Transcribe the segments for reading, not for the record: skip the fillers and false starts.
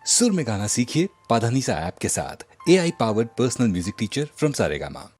सुर में गाना सीखिए पाधानीसा ऐप के साथ। AI powered personal music teacher from Saregama.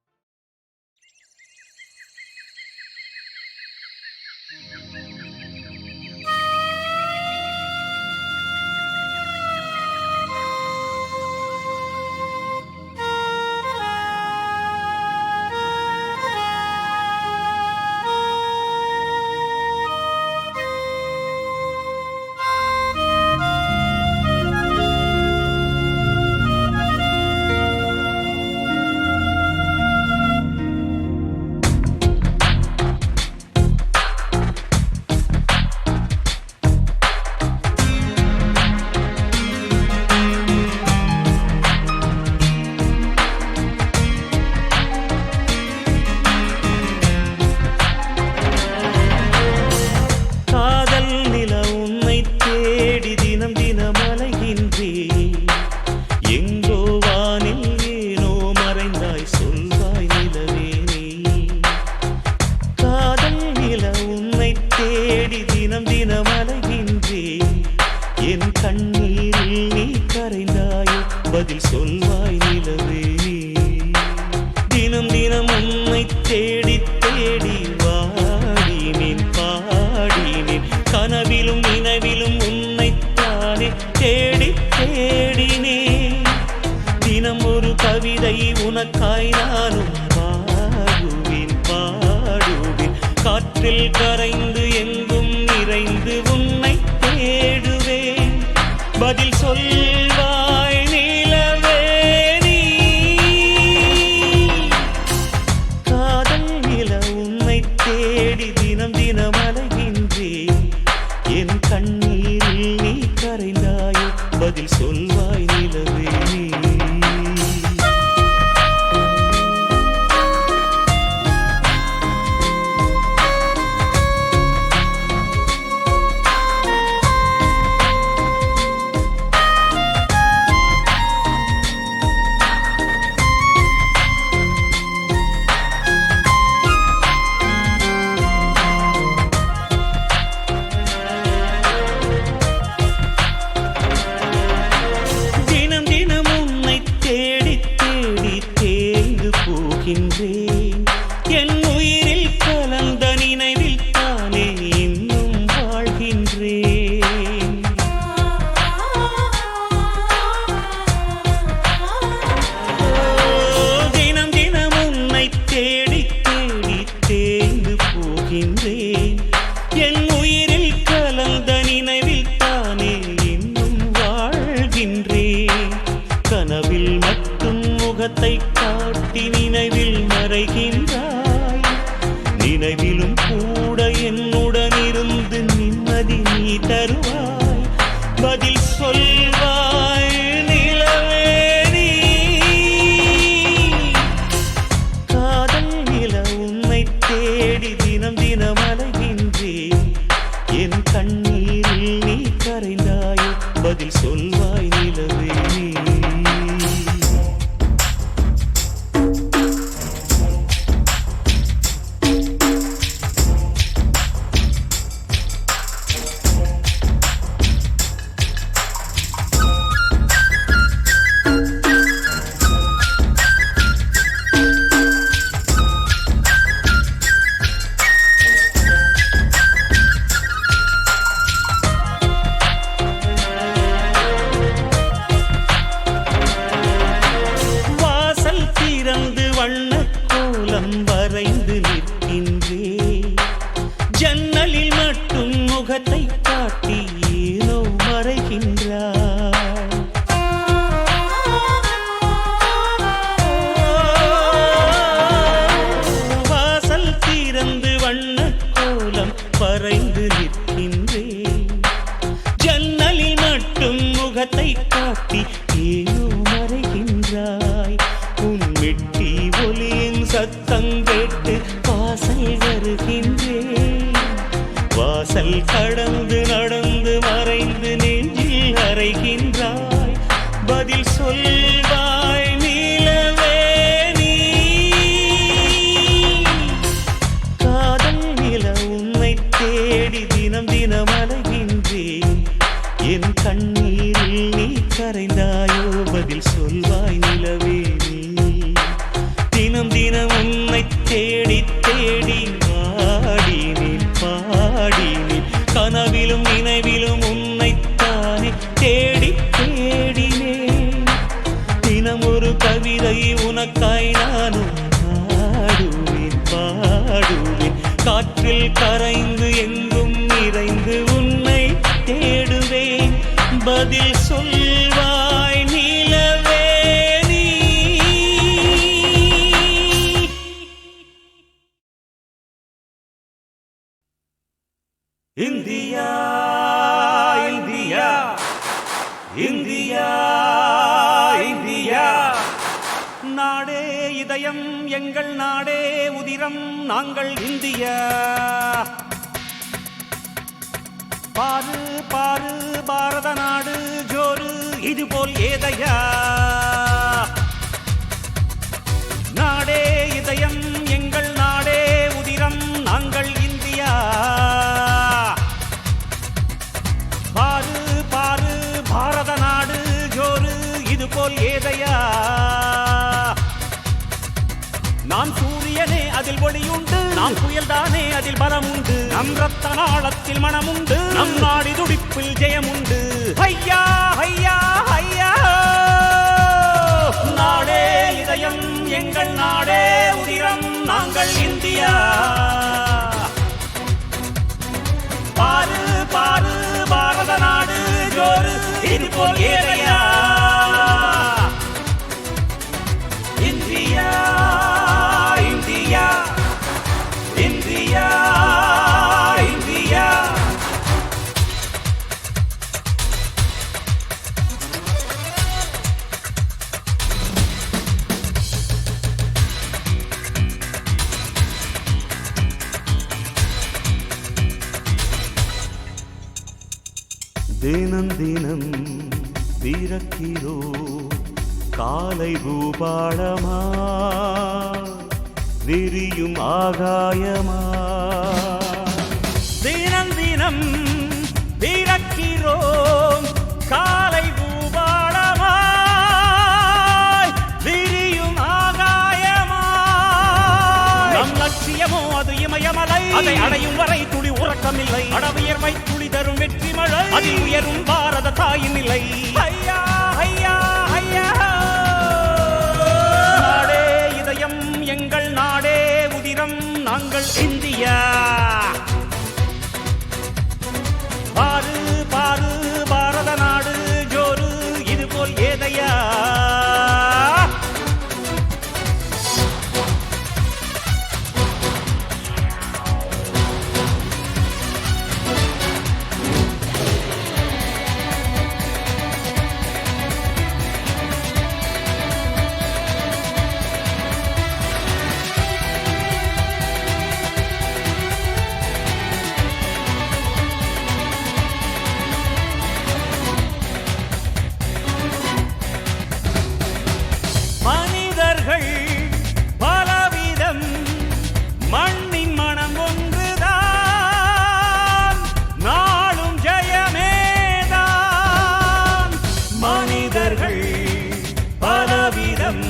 பதில் சொல்வாய் நிலவே. தினம் தினம் உன்னை தேடி தேடி வாடினேன் பாடினேன். கனவிலும் நினைவிலும் உன்னைத்தானே தேடி தேடினேன். தினம் ஒரு கவிதை உனக்காய் நானும் பாடுவேன் பாடுவேன். காற்றில் கரைந்து எங்கும் நிறைந்து உன்னை தேடுவேன். பதில் சொல்வாய் நிலவே நீ. காதல் நில உன்னை தேடி தினம் தினம் அலைகின்றேன். என் கண்ணீரில் நீ கரைந்தாயோ பதில் சொல்வாய் நிலவே நீ. என் உயிரில் கலந்த நினைவில் தானே இன்னும் வாழ்கின்றேன். தினம் தினம் உன்னை தேடி தேடி தேய்ந்து போகின்றேன். என் உயிரில் கலந்த நினைவில் தானே இன்னும் வாழ்கின்றேன். கனவில் மட்டும் முகத்தை காட்டி நினைவில் மறைகின்றாய். நினைவிலும் கூட என்னுடன் இருந்து நிம்மதி நீ தருவாய். பதில் சொல்வாய் நிலவே நீ. காதல் நில உன்னை தேடி தினம் தினம் அலைகின்றேன். என் கண்ணீரில் நீ கரைந்தாயோ பதில் சொல்வாய் நிலவே நீ. வரைந்து நிற்கின்றேன். ஜன்னலில் மட்டும் முகத்தை காட்டி ஏனோ மறைகின்றாய். வாசல் திறந்து வண்ண கோலம் வரைந்து நிற்கின்றேன். ஜன்னலில் மட்டும் முகத்தை காட்டி ஏனோ மறைகின்றாய். உன் மெட்டி ஒலியின் சத்தம் கேட்டு வாசல் வருகின்றேன். வாசல் கடந்து நடந்து மறைந்து நெஞ்சில் அறைகின்றாய். பதில் சொல்வாய் நிலவே நீ. காதல் நில உன்னை தேடி தினம் தினம் அலைகின்றேன். என் கண்ணீரில் நீ கரைந்தாயோ பதில் சொல்வாய் நிலவே நீ. தினம் தினம் உன்னை தேடி தேடி பாடினேன் பாடினேன், கனவிலும் நினைவிலும் உன்னைத்தானே தேடி தேடினேன். தினம் ஒரு கவிதை உனக்காய் நானும் பாடுவேன் பாடுவேன், காற்றில் கரைந்து எங்கும் நிறைந்து உன்னை தேடுவேன். பதில் சொல்வாய் நிலவே நீ. இந்தியா இந்தியா இந்தியா இந்தியா, நாடே இதயம் எங்கள் நாடே உதிரம் நாங்கள் இந்தியா. பாரு பாரு பாரத நாடு ஜோரு இதுபோல் ஏதையா. நாடே இதயம் எங்கள் நாடே உதிரம் நாங்கள் இந்தியா. பாரு பாரு பாரத நாடு ஜோரு இதுபோல் ஏதையா. நாம் சூரியனே அதில் ஒளியுண்டு, நாம் புயல்தானே அதில் பலமுண்டு, நம் ரத்த நாளத்தில் மனமுண்டு, நம் நாடி துடிப்பில் ஜெயமுண்டு. ஐயா ஐயா ஐயா, நாடே இதயம் எங்கள் நாடே உதிரம் நாங்கள் இந்தியா. பாரு பாரு பாரத நாடு ஜோரு இதுபோல் ஏதையா. India India India India. தினம் தினம் பிறக்கிறோ காலை பூபாளமா விரியும் ஆகாயமா. தினம் தினம் பிறக்கிறோம் காலை பூபாளமா விரியும் ஆகாயமா. நம் லட்சியமோ அது இமயமலை, அதை அடையும் வரை துளி உறக்கமில்லை. அடவியர்வை துளி தரும் வெற்றி மழை, அதில் உயரும் பாரத தாயின் நிலை. ஐயா ஐயா ஐயா, நாடே இதயம் எங்கள் நாடே உதிரம் நாங்கள் இந்தியா. பாரு பாரு பாரத நாடு ஜோரு இதுபோல் ஏதையா. மனிதர்கள் பலவிதம், மண்ணின் மனம் ஒன்றுதான், நாளும் ஜெயமேதான். மனிதர்கள் பலவிதம்,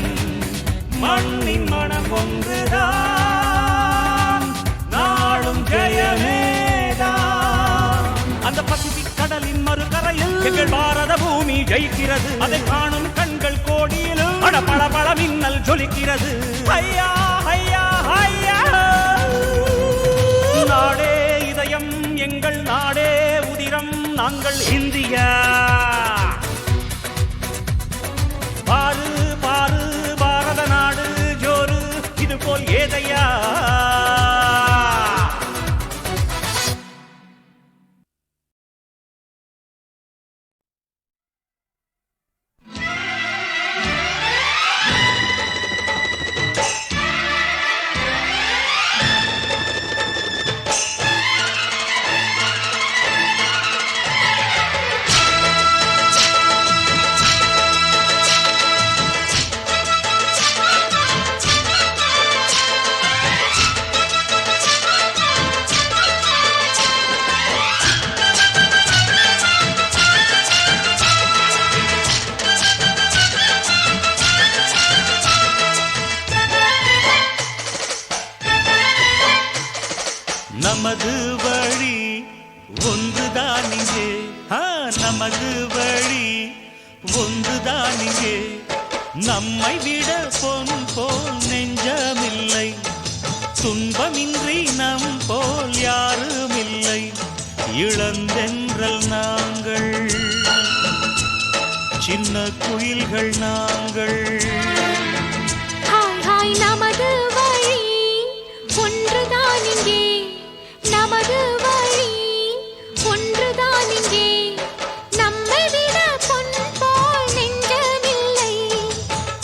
மண்ணின் மனம் ஒன்றுதான், நாளும் ஜெயமேதான். அந்த பசிபிக் கடலின் மறுகரையில் எங்கள் பாரத பூமி ஜெயிக்கிறது. அதை காணும் கண்கள் கோடியிலும் பட பட மின்னல் ஜொலிக்கிறது. ஐயா ஐயா ஐயா, நாடே இதயம் எங்கள் நாடே உதிரம் நாங்கள் இந்தியா. பாரு பாரு பாரத நாடு ஜோரு இதுபோல் ஏதையா. நமது வழி ஒன்றுதான் இங்கே. நம்மை விட பொன் போல் நெஞ்சமில்லை, துன்பமின்றி நம் போல் யாருமில்லை. இளந்தென்றல் நாங்கள், சின்ன குயில்கள் நாங்கள். ஹாய் ஹாய் நமது வழி ஒன்றுதான் இங்கே, நமது வழி ஒன்றுதான் இங்கே. நம்மை விட பொன் போல் நெஞ்சமில்லை,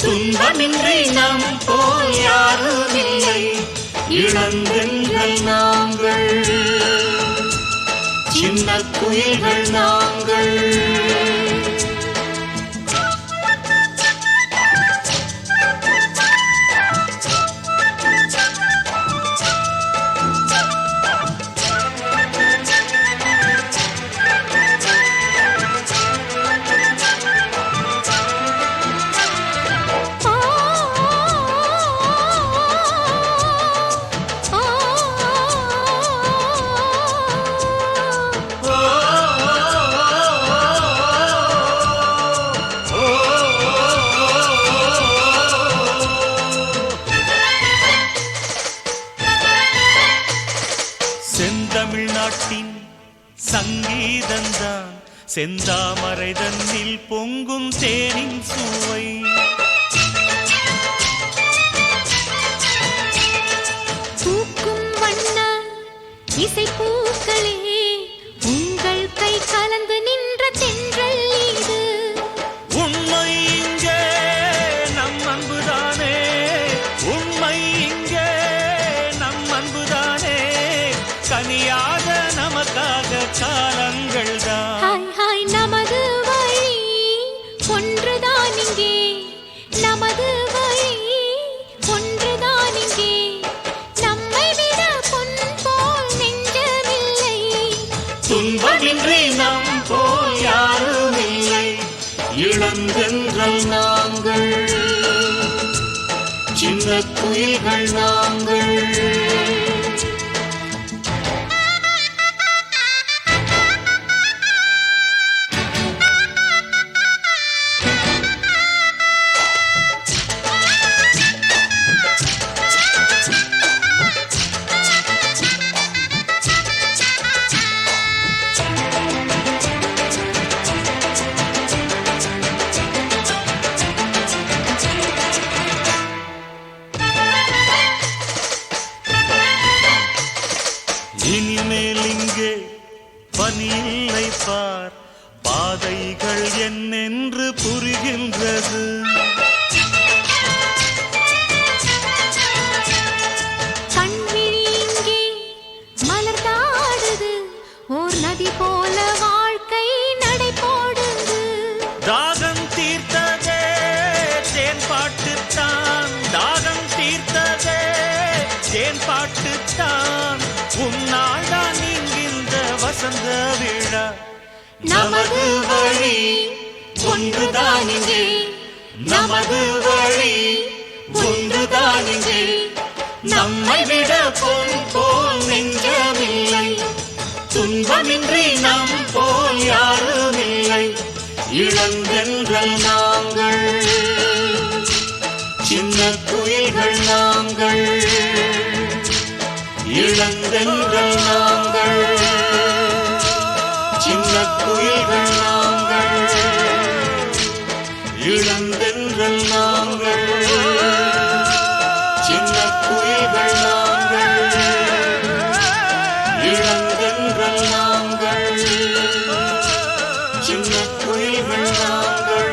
துன்பமின்றி நம் போல் யாருமில்லை. இளந்தென்றல் நாங்கள், சின்ன குயில்கள் நாங்கள். செந்தமிழ்நாட்டின் சங்கீதந்தான் செந்தாமரை தன்னில் பொங்கும் தேனின் சுவை. பூக்கும் வண்ண இசைப்பூக்களே, உங்கள் கை கலந்து நின்ற தென்றல் இது. உண்மை இங்கே நம் அன்புதானே, உண்மை இங்கே நம் அன்புதானே. கனியாக நமக்காக காலங்கள் தான். ஹாய் ஹாய் நமது வழி ஒன்றுதான் இங்கே, நமது வழி ஒன்றுதான் இங்கே. நம்மை விட பொன் போல் நெஞ்சமில்லை, துன்பமின்றி நம் போல் யாருமில்லை. இளந்தென்றல் நாங்கள், சின்ன குயில்கள் நாங்கள். இனிமேல் இங்கே பனியில்லை பார், பாதைகள் என்னென்று புரிகின்றது. கண்விழி இங்கே மலர்ந்தாடுது, ஓர் நதி போல வாழ்க்கை நடை போடுது. தாகம் தீர்த்ததே தேன் பாட்டுத்தான், தாகம் தீர்த்ததே தேன் பாட்டுத்தான். உன்னால் தான் இங்கிருந்த வசந்த விழா. நமது வழி ஒன்றுதான் இங்கே, நமது வழி ஒன்றுதான் இங்கே. நம்மை விட பொன் போல் நெஞ்சமில்லை, துன்பமின்றி நம் போல் யாருமில்லை. இளந்தென்றல் நாங்கள், சின்ன குயில்கள் நாங்கள். இளந்தென்றல் நாங்கள், சின்ன குயில்கள் நாங்கள். இளந்தென்றல் நாங்கள், சின்ன குயில்கள் நாங்கள். இளந்தென்றல் நாங்கள், சின்ன குயில்கள் நாங்கள்.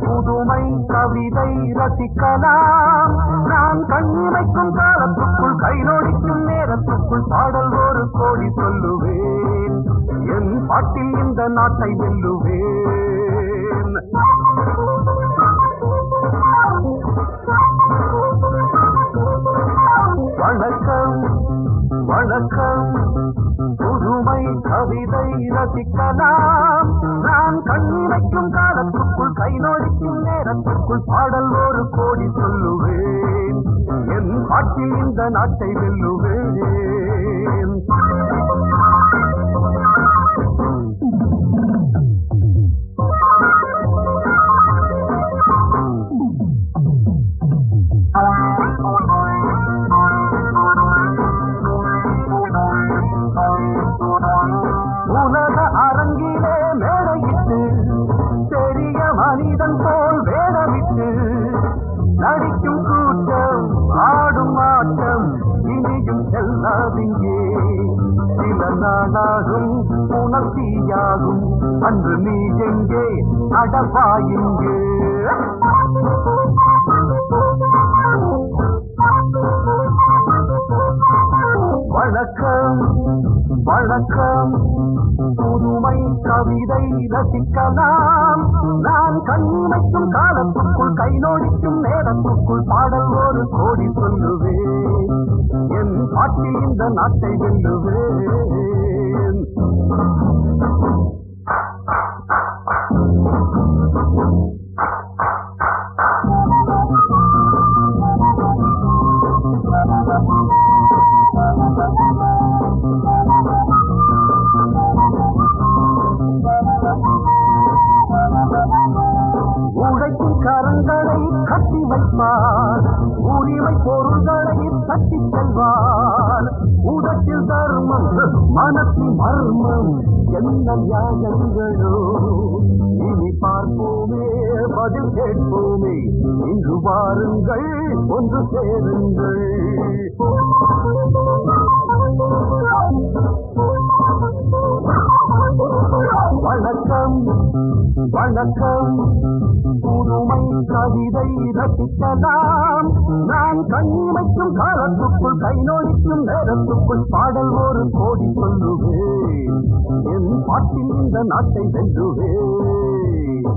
புதுமை கவிதை ரசிக்கலாம் நான் கண்ணிமைக்கும் காலத்துக்குள் கை நோடிக்கும் நேரத்துக்குள் பாடல் ஒரு கோடி சொல்லுவேன் என் பாட்டில் இந்த நாட்டை வெல்லுவேன் வணக்கம் வணக்கம் புதுமை கவிதை ரசிக்கலாம் நான் கண்ணிமைக்கும் காலத்துக்குள் கை நோடிக்கும் நேரத்துக்குள் பாடல் ஒரு கோடி சொல்லுவேன் என் பாட்டில் இந்த நாட்டை வெல்லுவேன் உலக அரங்கிலே மேடையிட்டு பெரிய மனிதன் போல் வேடமிட்டு நடிக்கும் கூட்டம் ஆடும் ஆட்டம் இனியும் செல்லாதிங்கே சில நாளாகும் உணர்ச்சியாகும் அன்று நீ எங்கே அடவாயிங்கே வணக்கம் வணக்கம் புதுமை கவிதை ரசிக்கலாம் நான் கண்ணிமைக்கும் காலத்துக்குள் கை நோடிக்கும் நேரத்துக்குள் பாடல் ஒரு கோடி சொல்லுவேன் என் பாட்டில் இந்த நாட்டை வெல்லுவேன் உழைக்கும் கரங்களை கட்டி வைப்பார் உரிமை பொருள்களை தட்டி செல்வார் உதட்டில் தர்மம் மனத்தின் மர்மம் என்ன நியாயங்களோ இனி பார்ப்போமே பதில் கேட்போமே இன்று வாருங்கள் ஒன்று சேருங்கள் வணக்கம் வணக்கம் புதுமை கவிதை ரசிக்கலாம் நான் கண்ணிமைக்கும் காலத்துக்குள் கை நோடிக்கும் நேரத்துக்குள் பாடல் ஒரு கோடி சொல்லுவேன் என் பாட்டில் இந்த நாட்டை வெல்லுவேன்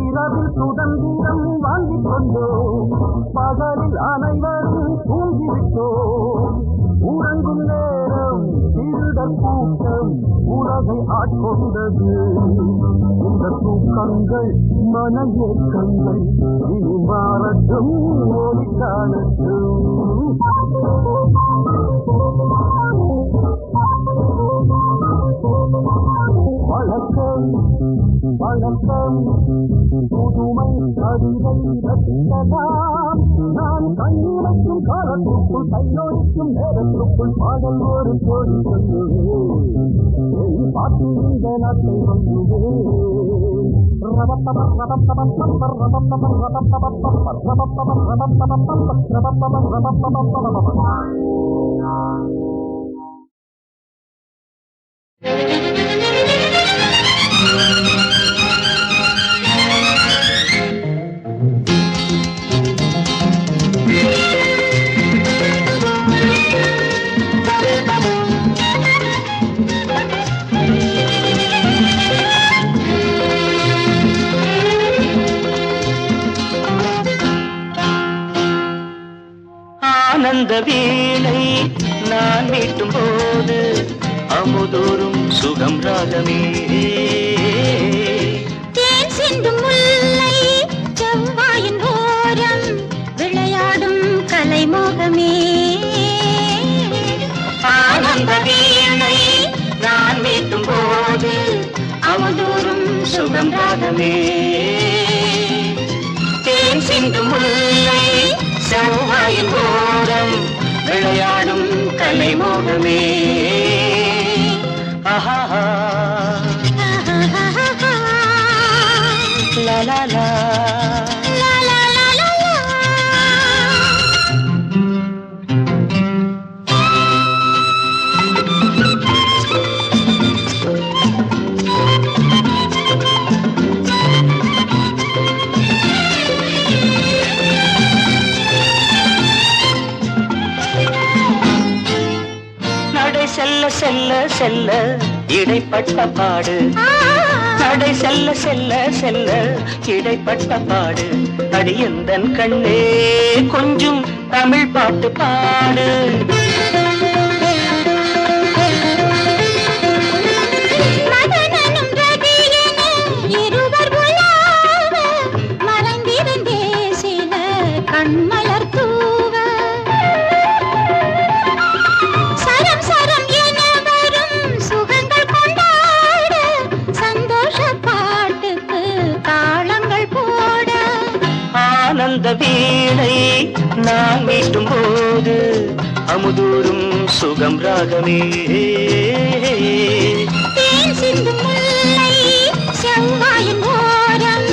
இரவில் சுதந்திரம் வாங்கிக் கொண்டோம் பகலில் அனைவரும் தூங்கிவிட்டோம் உறங்கும் நேரம் திருடர் கூட்டம் உலகை ஆட்கொண்டது இந்த தூக்கங்கள் மன ஏக்கங்கள் இனி மாறட்டும் ஒளி காணட்டும் வணக்கம் வணக்கம் புதுமை கவிதை ரசிக்கலாம் நான் கண்ணிமைக்கும் காலத்துக்குள் கையொழிக்கும் நேரத்துக்குள் பாடல் ஒரு கோடி சொல்லுவேன் என் பாட்டில் இந்த நாட்டை ஆனந்த வீணை நான் மீட்டும் போது அமுதூரும் சுகம் ராகமே தேன் சிந்தும் முல்லை செவ்வாயின் ஓரம் விளையாடும் கலைமோகமே ஆனந்த வீணை நான் மீட்டும் போது அமுதூரும் சுகம் ராகமே தேன் சிந்தும் முல்லை செவ்வாயின் ஓரம் விளையாடும் கலைமோகமே ஆஹா லா லா லா லா லா லா லா. நடை செல்ல செல்ல செல்ல இடைப்பட்ட பாடு நடை செல்ல செல்ல செல்ல இடைப்பட்ட பாடு அடியந்தன் கண்ணே கொஞ்சம் தமிழ் பாட்டு பாடு மதனனும் ரதியென இருவர் உலாவ, மறைந்திருந்தே சில கண்மலர் தூவ. சரம் சரம் என வரும் சுகங்கள் கொண்டாட, சந்தோஷ பாட்டுக்கு தாளங்கள் போட. ஆனந்த வீணை நான் மீட்டும் போது அமுதூரும் சுகம் ராகமே தேன் சிந்தும் முல்லை செவ்வாயின் ஓரம்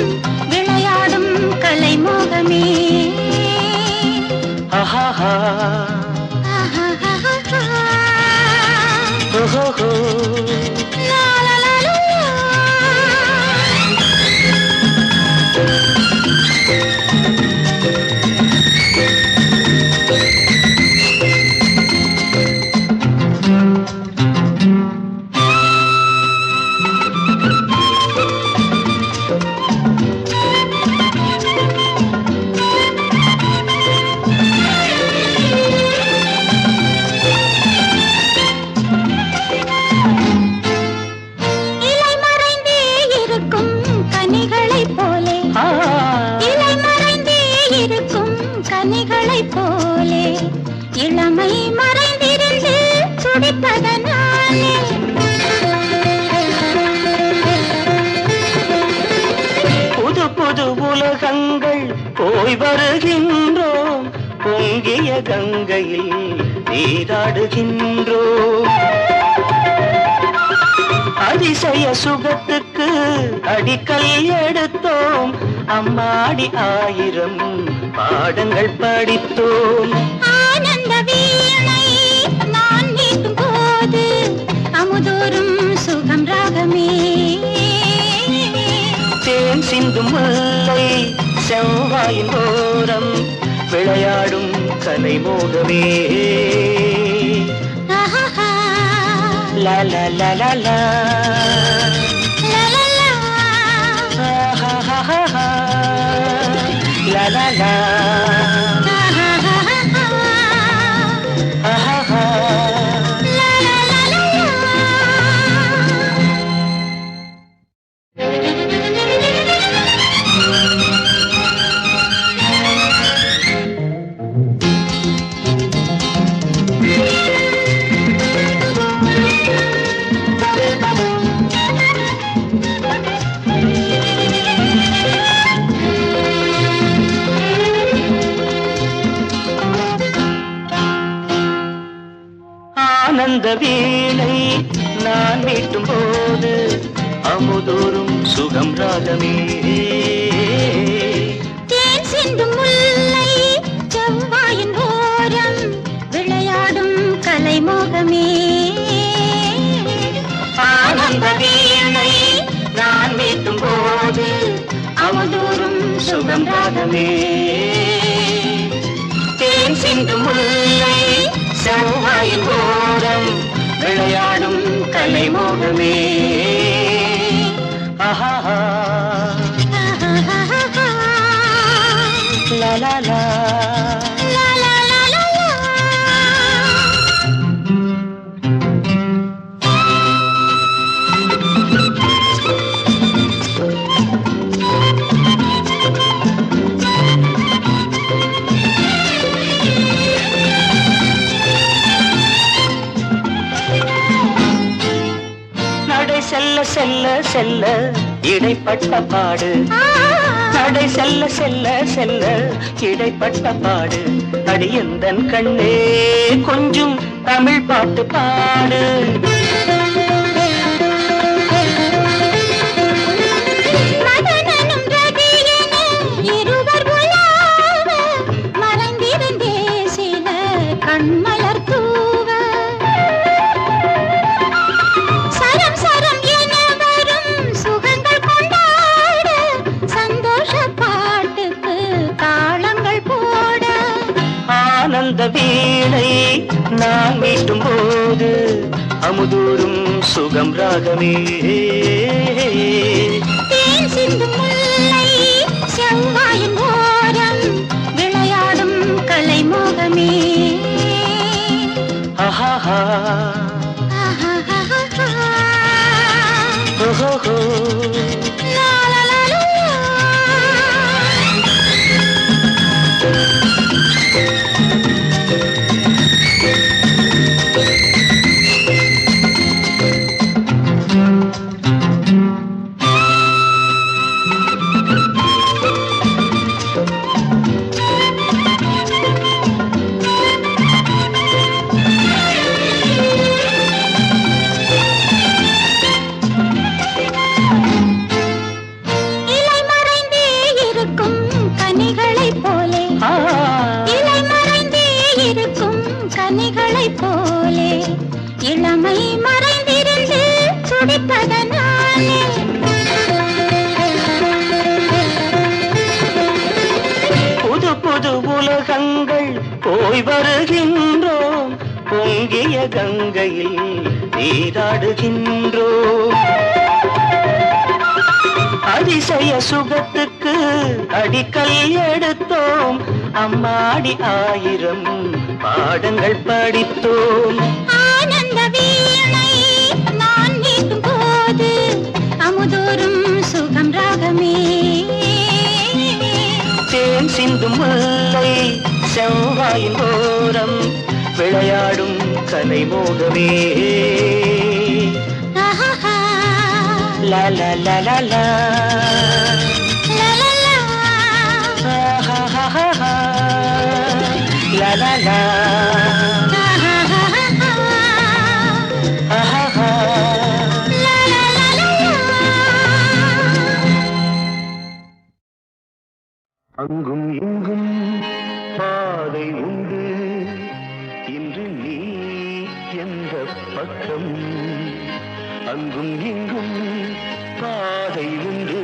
விளையாடும் கலை மோகமே. ஆஹா ஆஹாஹாஹா. ஓஹோ லா லா லா லா லா. இலை மறைந்தே இருக்கும் கனிகளைப் போலே, இலை மறைந்தே இருக்கும் கனிகளைப் போலே, இளமை மறைந்திருந்து துடிப்பதனாலே. புது புது உலகங்கள் போய் வருகின்றோம் பொங்கிய கங்கையில் நீராடுகின்றோம் அதிசய சுகத்துக்கு அடிக்கல் எடுத்தோம் அம்மாடி ஆயிரம் பாடங்கள் படித்தோம் ஆனந்த வீணை நான் மீட்டும் போது அமுதோறும் சுகம் ராகமே. தேன் சிந்தும் முல்லை செவ்வாயின் ஓரம் விளையாடும் கலை மோகமே ஆஹாஹா. லா லா லா லா லா லா லா லா. ஆஹாஹாஹா. லா லா லா ஆஹாஹாஹா. ஆஹாஹா. லா லா லா லா லா. ஆனந்த வீணை நான் மீட்டும் போது அமுதூரும் சுகம் ராகமே தேன் சிந்தும் முல்லை செவ்வாயின் ஓரம் விளையாடும் கலை மோகமே. ஆனந்த வீணை நான் மீட்டும் போது அமுதூரும் சுகம் ராகமே தேன் சிந்தும் முல்லை செவ்வாயின் ஓரம் விளையாடும் கலை மோகமே ஆஹா ஆஹாஹாஹா. லா லா லா லா லா லா லா லா. நடை செல்ல செல்ல செல்ல இடைப்பட்ட பாடு நடை செல்ல செல்ல செல்ல இடைப்பட்ட பாடு அடியந்தன் கண்ணே கொஞ்சம் தமிழ் பாட்டு பாடு மதனனும் ரதி ஆனந்த வீணை நான் மீட்டும் போது அமுதூரும் சுகம் ராகமே. தேன் சிந்தும் முல்லை செவ்வாயின் ஓரம் விளையாடும் கலை மோகமே. ஆஹா ஓஹோ லா லா லா லா. இலை மறைந்தே இருக்கும் கனிகளைப் போலே, இலை மறைந்தே இருக்கும் கனிகளைப் போலே இளமை மறைந்திருந்து துடிப்பதனாலே. புது புது உலகங்கள் போய் வருகின்றோம், பொங்கிய கங்கையில் நீராடுகின்றோம். அதிசய சுகத்துக்கு அடிக்கல் எடுத்தோம், அம்மாடி 1000 பாடங்கள் படித்தோம். ஆனந்த வீணை நான் மீட்டும் போது அமுதூரும் சுகம் ராகமே. தேன் சிந்தும் முல்லை செவ்வாயின் ஓரம் விளையாடும் கலை மோகமே. ஆஹா லா லா லா லா லா லா லா லா. ஆஹாஹாஹா. லா லா லா ஆஹாஹா. அங்கும் இங்கும் பாதை உண்டு, இன்று நீ எந்த பக்கம். அங்கும் இங்கும் பாதை உண்டு,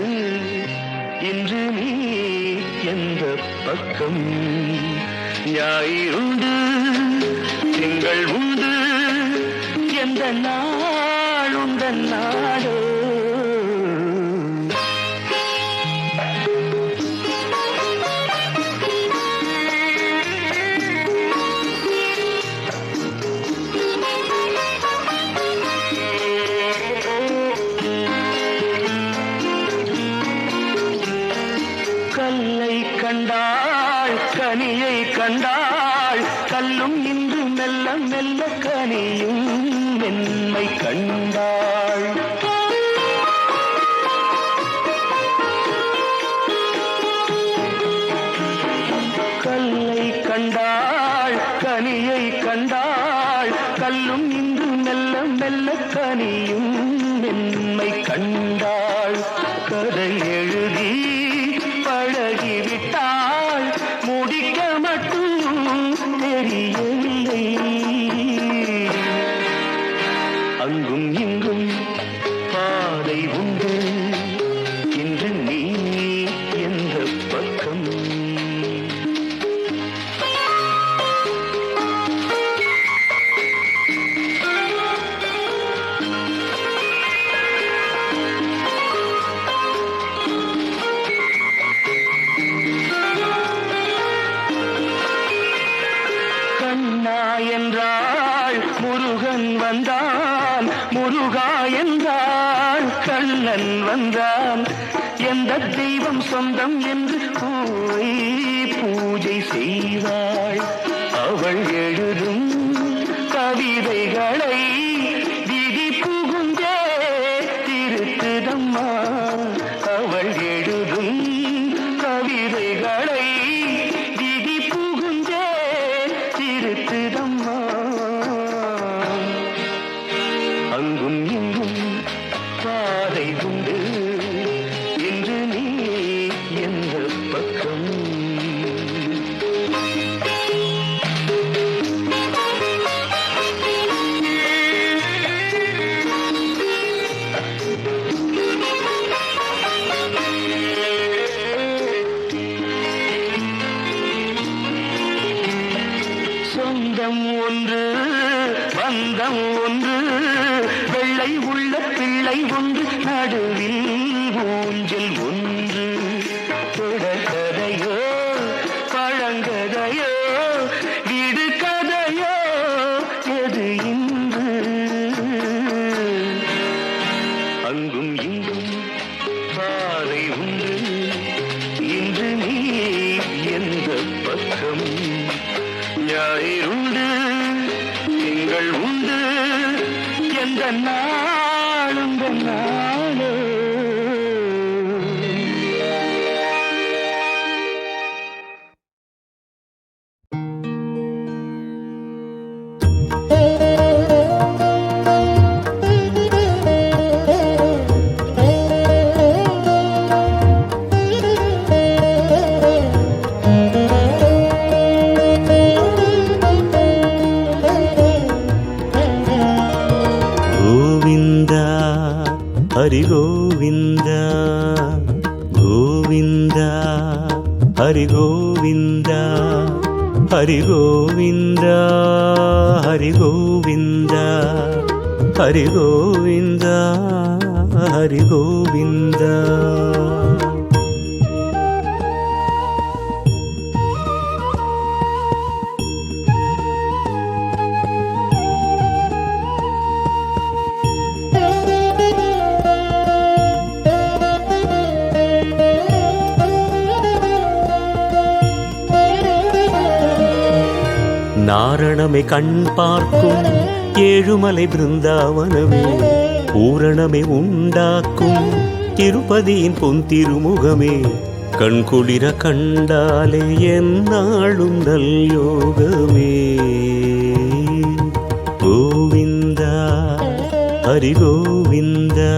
இன்று நீ எந்த பக்கம். ஞாயிறுண்டு திங்கள் உண்டு, எந்த நாளுந்த நாடு. கல்லை கண்டாள் கனியை கண்டாள், கல்லும் இன்று மெல்ல மெல்ல கனியும் மென்மை கண்டாள். கல்லை கண்டாள் கனியை கண்டாள், கல்லும் இன்று மெல்ல மெல்ல கனியும் மென்மை கண்டாள். கதை எழுதி பழகிவிட்டாள், முடிக்க மட்டும் தெரியவில்லை. அங்கும் இங்கும் பாதை உண்டு, இன்று நீ எந்த பக்கம். கண்ணா என்றாள் முருகன் வந்தான், முருகா என்றாள் கண்ணன் வந்தான். எந்த தெய்வம் சொந்தம் என்று பூவை பூஜை செய்வாள். அவள் எழுதும் கவிதைகளை விதி புகுந்தே திருத்துதம்மா. அவள் எழுதும் கவிதைகளை விதி புகுந்தே திருத்துதம்மா. அங்கும் இங்கும் பாதை உண்டு, இன்று நீ எந்த பக்கம். தொடர்கதையோ பழங்கதையோ விடுகதையோ எது இன்று அங்கும் இங்கும் பாதை உண்டு இன்று நீ எந்த பக்கம் ஞாயிறுண்டு திங்கள் உண்டு எந்த நாளும் நாளோ हरि गोविंद गोविंद हरि गोविंद हरि गोविंद हरि गोविंद हरि गोविंद हरि गोविंद நாரணமே கண் பார்க்கும் ஏழுமலை பிருந்தாவனமே பூரணமே உண்டாக்கும் திருப்பதியின் பொன் திருமுகமே கண்குளிர கண்டாலே எந்நாளும் நல் யோகமே கோவிந்தா ஹரி கோவிந்தா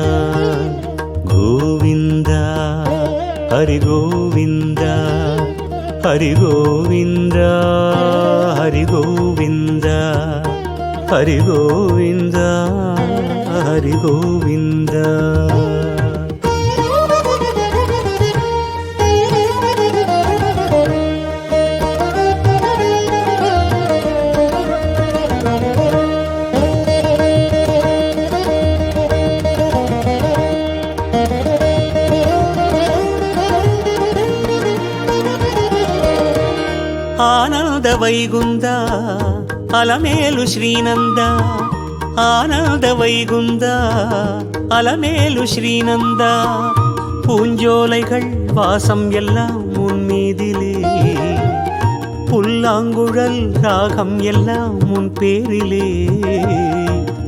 கோவிந்தா ஹரி கோவிந்தா हरि गोविंद हरि गोविंद हरि गोविंद हरि गोविंद ಆನಂದ ವೈಗುಂದ ಅಲಮೇಲು ಶ್ರೀನಂದ ಆನಂದ ವೈಗುಂದ அலமேலு ஸ்ரீநந்தா பூஞ்சோலைகள் வாசம் எல்லாம் உன் மீதிலே புல்லாங்குழல் ராகம் எல்லாம் உன் பேரிலே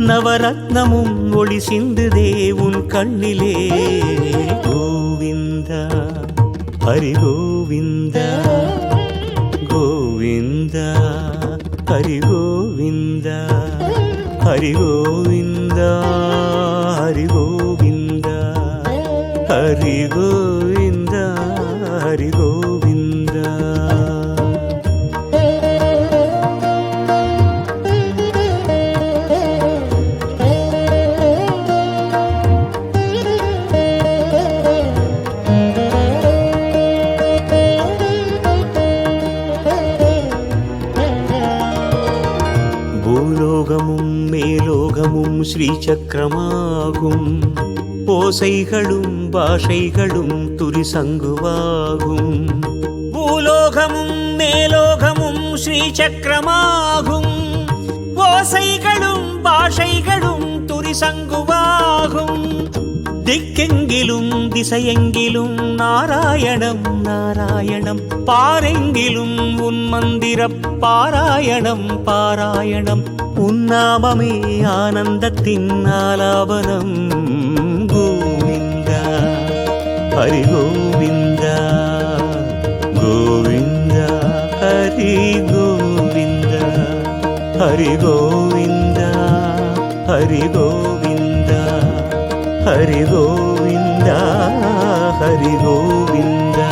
நவரத்னமும் ஒளி சிந்துதே உன் கண்ணிலே கோவிந்தா ஹரி கோவிந்தா கோவிந்தா ஹரி கோவிந்தா ஹரி கோவிந்தா ஹரி கோவிந்தா ஹரி கோவிந்தா ஹரி கோவிந்தா பூலோகமும் மேலோகமும் ஸ்ரீசக்கரமாகும் ஓசைகளும் பாஷைகளும் துரிசங்குவாகும் பூலோகமும் மேலோகமும் ஸ்ரீசக்கரமாகும் ஓசைகளும் பாஷைகளும் துரிசங்குவாகும் திக்கெங்கிலும் திசையெங்கிலும் நாராயணம் நாராயணம் பாரெங்கிலும் உன் மந்திர பாராயணம் பாராயணம் உன்னாமமே ஆனந்தத்தின் ஆலாபனம் கோவிந்தா ஹரி கோவிந்தா கோவிந்தா ஹரி கோவிந்தா ஹரி கோவிந்தா ஹரி கோவிந்தா ஹரி கோவிந்தா ஹரி கோவிந்தா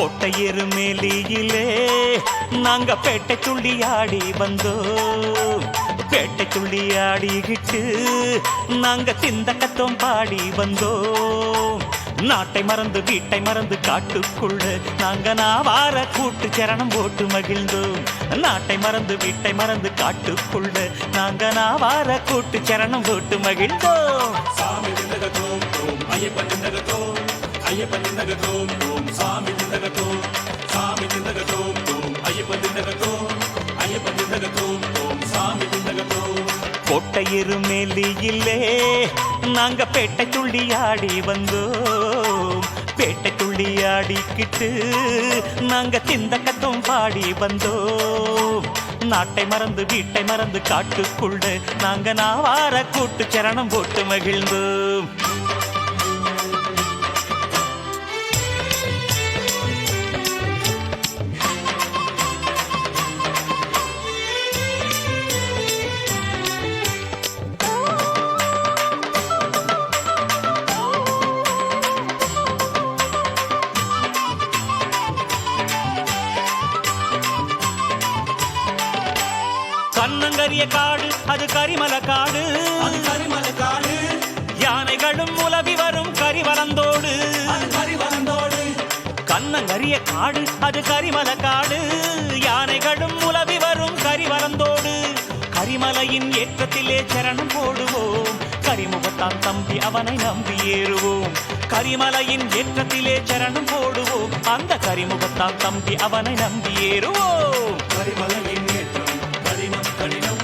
கோட்டை எருமேலியிலே நாங்க பேட்டை துள்ளி ஆடி வந்தோம். பேட்டை துள்ளி ஆடிக்கிட்டு நாங்க திந்தக்கத்தோம் பாடி வந்தோம். நாட்டை மறந்து வீட்டை மறந்து காட்டுக்குள்ள நாங்க நாவார கூட்டு சரணம் போட்டு மகிழ்ந்தோம். நாட்டை மறந்து வீட்டை மறந்து காட்டுக்குள்ள நாங்க நாவார கூட்டு சரணம் போட்டு மகிழ்ந்தோம். சாமி திந்தகத்தோம் ஓம் ஐயப்பன் திந்தகத்தோம் ஐயப்பன் திந்தகத்தோம் ஓம் சாமி திந்தகத்தோம் சாமி திந்தகத்தோம் ஓம் ஐயப்பன் திந்தகத்தோம் ஐயப்பன் திந்தகத்தோம் ஓம் சாமி திந்தகத்தோம். கோட்டை எருமேலியிலே நாங்க பேட்டை துள்ளி ஆடி வந்தோம். பேட்டை துள்ளி ஆடிக்கிட்டு நாங்க திந்தக்கத்தோம் பாடி வந்தோம். நாட்டை மறந்து வீட்டை மறந்து காட்டுக்குள்ள நாங்க நாவார கூட்டு சரணம் போட்டு மகிழ்ந்தோம். கண்ணங்கரிய காடு அது கரிமல காடு, அது கரிமல காடு. யானைகளும் உலவி வரும் கரிவலந்தோடு. அது கரிவலந்தோடு. கண்ணங்கரிய காடு அது கரிமல காடு, யானைகளும் உலவி வரும் கரிவலந்தோடு. கரிமலையின் ஏற்றத்திலே சரணம் போடுவோம். கரிமுகத்தான் தம்பி அவனை நம்பி ஏறுவோம். கரிமலையின் ஏற்றத்திலே சரணம் போடுவோம். அந்த கரிமுகத்தான் தம்பி அவனை நம்பி ஏறுவோம். கரிமலையின் ஏற்றம் கடினம் கடினம்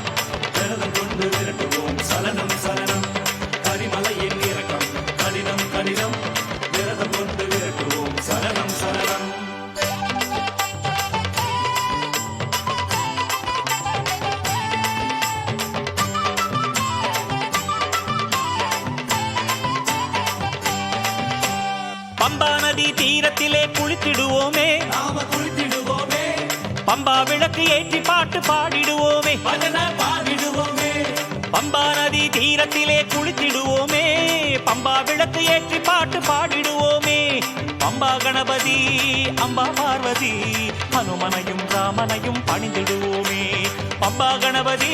விரதம் கொண்டு விரட்டுவோம் சலனம் சலனம். கரிமலையின் இறக்கம் கடினம் கடினம் விரதம் கொண்டு விரட்டுவோம் சலனம் சலனம். பம்பா நதி தீரத்திலே குளித்திடுவோமே, நாம குளித்திடுவோமே, பம்பா விளக்கு ஏற்றி பாட்டு பாடிடுவோமே. பஜன பாடிடுவோமே. பம்பா நதி தீரத்திலே குளித்திடுவோமே, பம்பா விளக்கு ஏற்றி பாட்டு பாடிடுவோமே. பம்பா கணபதி அம்பா பார்வதி ஹனுமனையும் ராமனையும் பணிந்திடுவோமே. பம்பா கணபதி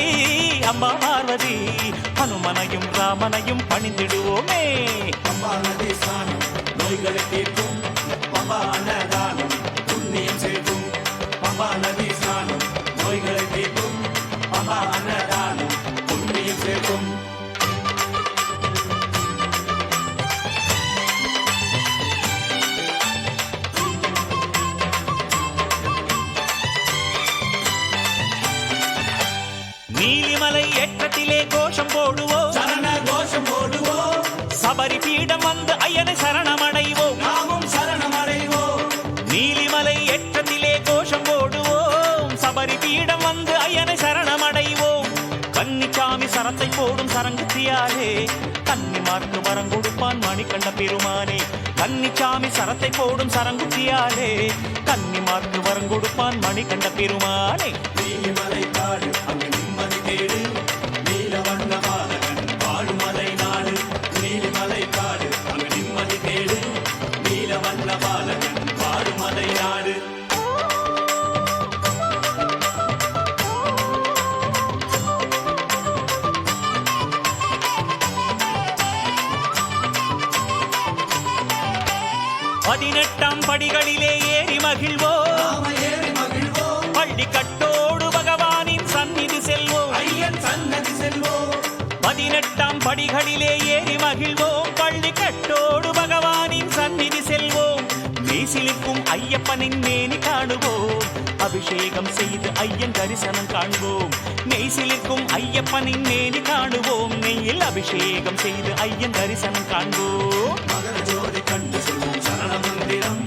அம்பா பார்வதி ஹனுமனையும் ராமனையும் பணிந்திடுவோமே. பம்பா நதி ஸ்நானம் நோய்களை தீர்க்கும். பம்பா அன்னதானம் புண்ணியம் சேர்க்கும். பம்பா நதி ஸ்நானம் நோய்களை தீர்க்கும். பம்பா அன்னதானம் புண்ணியம் சேர்க்கும். நீலிமலை ஏற்றத்திலே கோஷம் போடுவோம். சரண கோஷம் போடுவோம். சபரி பீடம் வந்து ஐயனை சரணமடைவோம். நாமும் சரணமடைவோம். நீலிமலை ஏற்றத்திலே கோஷம் போடுவோம். சபரி பீடம் வந்து ஐயனை சரணமடைவோம். கன்னிச்சாமி சரத்தை போடும் சரங்குத்தியாலே கன்னிமார்க்கு வரம் கொடுப்பான் மணிகண்ட பெருமானே. கன்னிச்சாமி சரத்தை போடும் சரங்குத்தியாலே கன்னிமார்க்கு வரம் கொடுப்பான் மணிகண்ட பெருமானே. நீலிமலை காடு அங்கு நிம்மதி தேடு. நீலவண்ண பாலகன் வாழுமலை நாடு. நீலிமலை காடு அங்கு நிம்மதி தேடு. நீலவண்ண பாலகன் வாழுமலை நாடு. பதினெட்டாம் படிகளிலே ஏறி மகிழ்வோம். நாம ஏறி மகிழ்வோம். பள்ளி கட்டோடு பகவானின் சந்நிதி செல்வோம். ஐயன் சன்னதி செல்வோம். 18ஆம் படிகளிலே ஏறி மகிழ்வோம். பள்ளி கட்டோடு பகவானின் சந்நிதி செல்வோம். மெய்சிலிக்கும் ஐயப்பனின் மேனி காணுவோம். அபிஷேகம் செய்து ஐயன் தரிசனம் காண்போம். மெய்சிலிக்கும் ஐயப்பனின் மேனி காணுவோம். நெய்யில் அபிஷேகம் செய்து ஐயன் தரிசனம் காண்போம். மகர ஜோதி கண்டு சொல்லும் சரண மந்திரம்.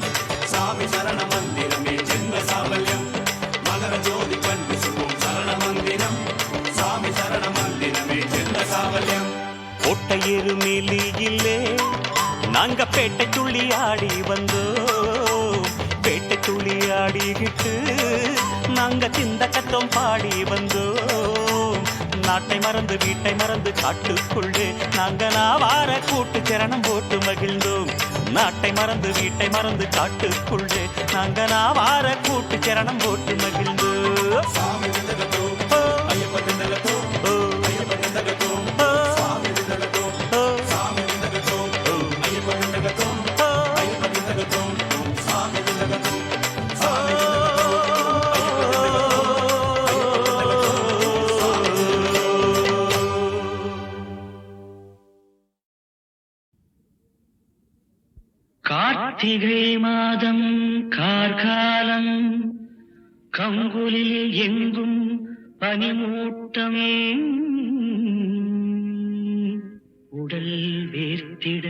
சாமி சரண மந்திரமே ஜென்ம சாபல்யம். மகர ஜோதி கண்டு சொல்லும் சரண மந்திரம். சாமி சரண மந்திரமே ஜென்ம சாபல்யம். கோட்டை எருமேலியிலே நாங்க பேட்டை துள்ளி ஆடி வந்தோம். பேட்டை துள்ளி ஆடிக்கிட்டு நாங்க திந்தக்கத்தோம் பாடி வந்தோம். நாட்டை மறந்து வீட்டை மறந்து காட்டுக்குள்ளே நாங்கள் ஆவார கூட்டு சரணம் போட்டு மகிழ்ந்தோம். நாட்டை மறந்து வீட்டை மறந்து காட்டுக்குள்ளே நாங்கள் ஆவார கூட்டு சரணம் போட்டு மகிழ்ந்தோம். கார்த்திகை மாதம் கார்காலம் கங்குலில் எங்கும் பனிமூட்டம் உடல் வேர்த்திட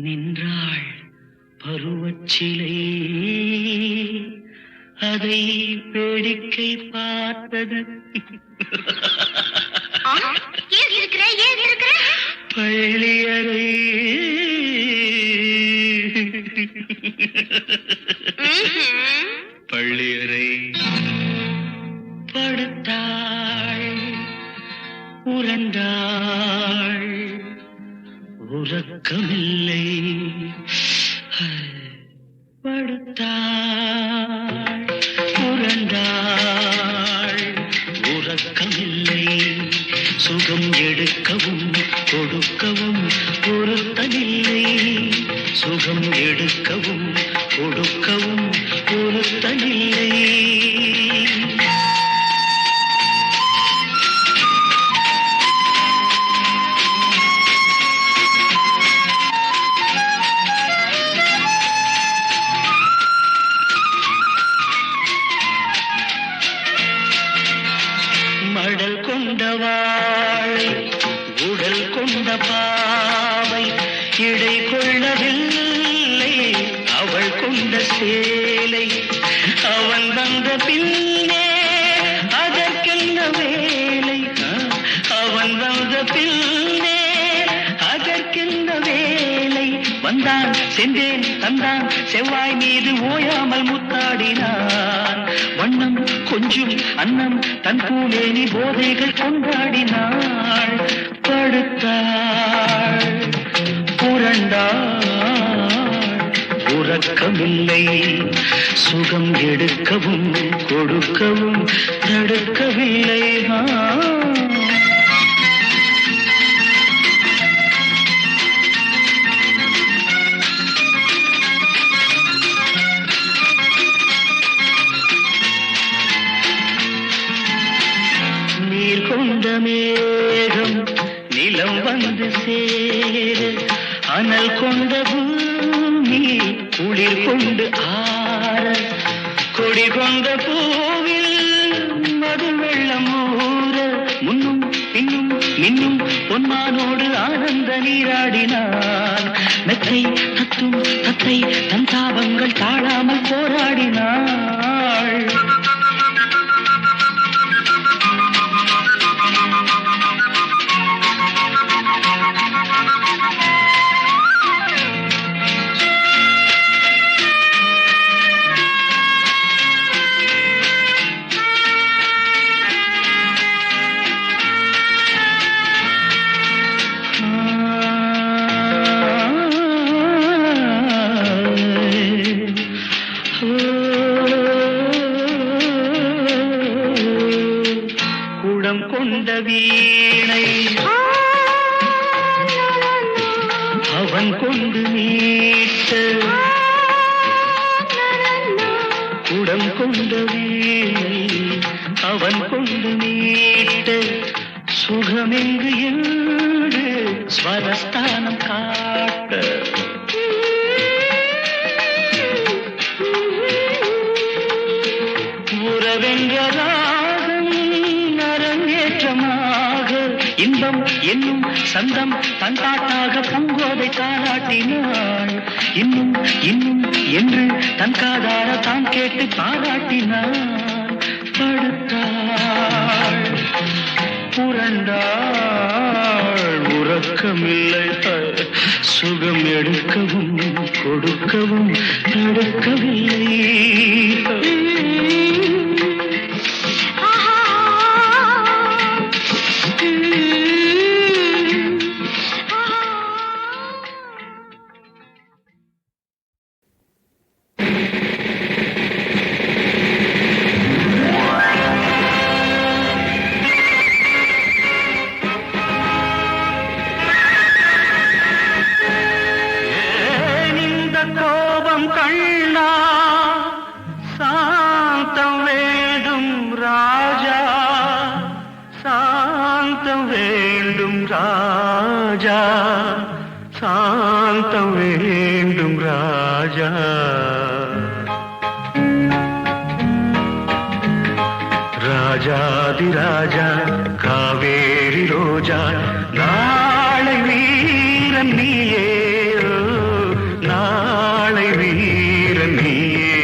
நின்றாள் பருவச்சிலை அதை வேடிக்கை பார்த்தது பள்ளியறை பள்ளியறை படுத்தாள் உறந்தாள் உறக்கமில்லை படுத்தாள் உறந்தாள் உறக்கமில்லை சுகம் எடுக்கவும் கொடுக்கவும் பொறுத்தனில்லை சுகம் எடுக்கவும் கொடுக்கவும் பொறுத்தனில்லை மடல் கொண்டவாள் உடல் கொண்ட பாவை இடை கொள்ளவில்லை அவள் கொண்ட சேலை அவன் வந்த பின்னே அதற்கென்ன வேலை அவன் வந்த பின்னே அதற்கென்ன வேலை வந்தான் சென்றேன் தந்தான் செவ்வாய் மீது ஓயாமல் முத்தாடினான் வண்ணம் கொஞ்சம் அன்னம் தன் பூமேனி போதைகள் கொண்டாடினாள் படுத்தாள் புரண்டாள் உறக்கமில்லை சுகம் எடுக்கவும் கொடுக்கவும் தடுக்கவில்லை நீர் கொண்ட மேகம் நிலம் வந்து சேர அனல் கொண்ட பூமி குளிர் கொண்டு ஆற கொடி கொண்ட பூவில் மது வெள்ளம் ஊற முன்னும் பின்னும் மின்னும் பொன்மானோடு ஆனந்த நீராடினான் மெத்தை தத்தும் தத்தை தன் தாபங்கள் தாழாமல் போராடினாள் குடம் கொண்ட வீணை அவன் கொண்டு மீட்ட குடம் கொண்ட வீணை அவன் கொண்டு மீட்ட சுகமெங்கு என்று ஸ்வரஸ்தானம் காட்ட உறவென்றதாக அரங்கேற்றமாக இன்பம் என்னும் சந்தம் தன்காட்டாக பூங்கோதை தாராட்டினாள் இன்னும் இன்னும் என்று தன் காதார தான் கேட்டு பாராட்டினாள் படுத்தாள் புரண்டாள் உறக்கமில்லை சுகம் எடுக்கவும் கொடுக்கவும் தடுக்கவில்லை ராஜா சாந்தம் வேண்டும் ராஜா ராஜாதிராஜா காவேரி ரோஜா நாளை வீரன் நீயே நாளை வீரன் நீயே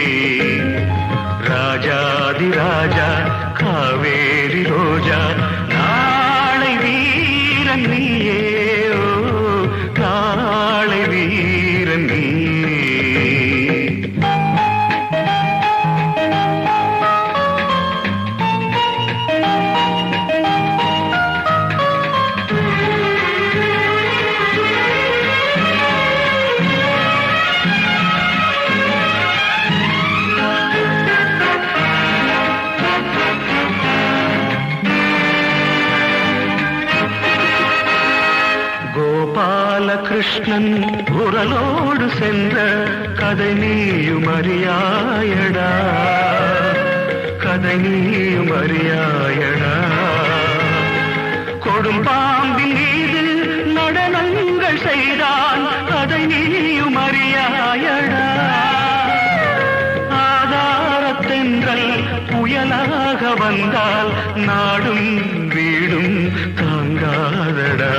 ராஜாதிராஜா காவேரி ரோஜா நாளை வீரன் நீயே நாளை வீரன் நீயே கோபாலகிருஷ்ணன் குரலோடு சென்ற கதை நீயும் அறியாயடா கதை நீயும் அறியாயடா கொடும்பாம்பின் மீது நடனங்கள் செய்தான் கதை நீயும் அறியாயடா ஆதாரத்தென்றல் புயலாக வந்தால் நாடும் வீடும் தாங்காதடா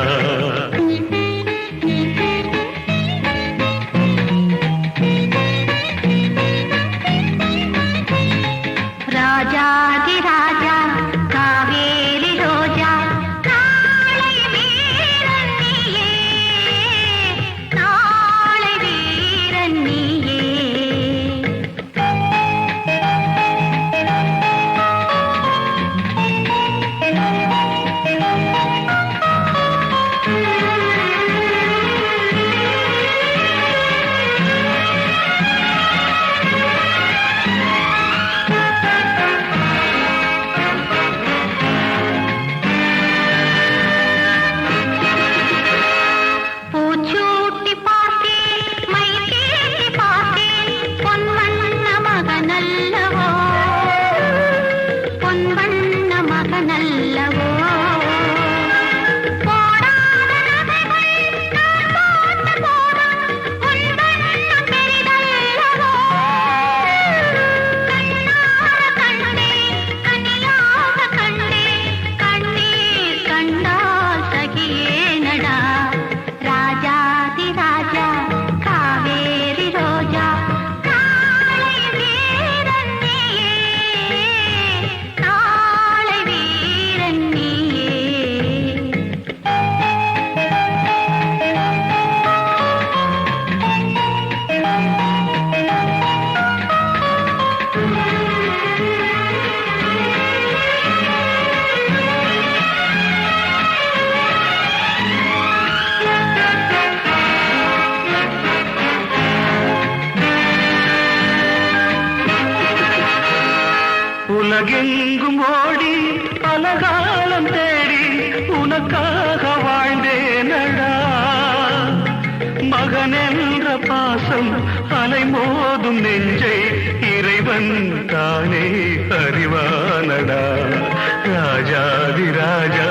ராஜாதிராஜா காவேரி ரோஜா நாளை வீரன் நீயே நாளை வீரன் நீயே பூச்சூட்டி பார்த்தேன் மை தேடி பார்த்தேன் பொன் வண்ண மகனல்லவோ பொன் வண்ண மகனல்லவோ போடாத நகைகள் நான் போட்ட போதும் உன் வண்ணம் பெரிதல்லவோ கண்ணார கண்டேன் கனியாக கண்டேன் கண்ணீர் கண்டால் சகியேனடா ராஜாதிராஜா காவேரி ரோஜா நாளை வீரன் நீயே நாளை வீரன் நீயே உலகெங்கும் ஓடி பல காலம் தேடி உனக்காக வாழ்ந்தேனடா மகன் என்ற பாசம் அலைமோதும் நெஞ்சை இறைவன் தானே அறிவானடா ராஜாதிராஜா